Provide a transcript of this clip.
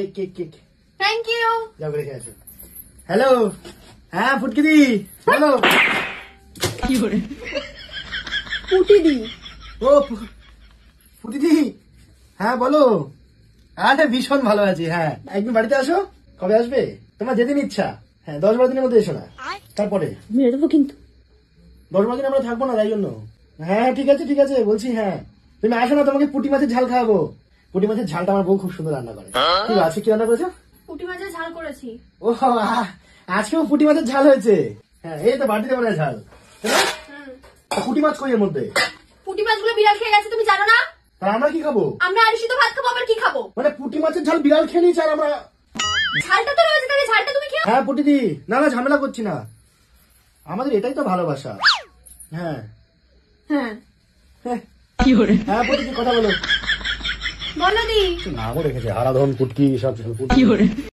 Cake cake cake. Thank you. যাও রেখে আসো। হ্যালো, হ্যাঁ ফুটকিদি বলো। কি করে পুটিদি? ও ফুটিদি, হ্যাঁ বলো। আরে ভীষণ ভালো আছি। হ্যাঁ একদিন বাড়িতে আসো। কবে আসবে? তোমার যেদিন ইচ্ছা। হ্যাঁ 10-12 দিনের মধ্যে এসো না। তারপরে মেরে দেবো কিন্তু। 10-12 দিন আমরা থাকবো না, তাই জন্য। হ্যাঁ ঠিক আছে ঠিক আছে বলছি। হ্যাঁ তুমি আসো না, তোমাকে পুঁটি মাছের ঝাল খাওয়াবো। পুঁটি মাছের ঝালটা আমার বউ খুব সুন্দর রান্না করে। ঠিক আছে, কি রান্না করেছো? পুঁটি মাছের ঝাল করেছি। ও আজকেও পুঁটি মাছের ঝাল হয়েছে। হ্যাঁ এই তো বাড়িতে মনে হয় ঝাল। পুঁটি মাছ কই এর মধ্যে? পুঁটি মাছগুলো বিড়াল খেয়ে গেছে, তুমি জানো না? তা আমরা কি খাবো? আমরা আলু সিদ্ধ ভাত খাবো, আবার কি খাবো? মানে পুঁটি মাছের ঝাল বিড়াল খেয়ে নিয়েছে আর আমরা। ঝালটা তো রয়েছে, তাহলে ঝালটা তুমি খেও। হ্যাঁ পুঁটিদি, না না ঝামেলা করছি না, আমাদের এটাই তো ভালোবাসা। হ্যাঁ হ্যাঁ হ্যাঁ কি করে হ্যাঁ পুঁটিদি কথা বলো। বলো দি। নামও রেখেছে হারাধন পুটকি সব। কি করে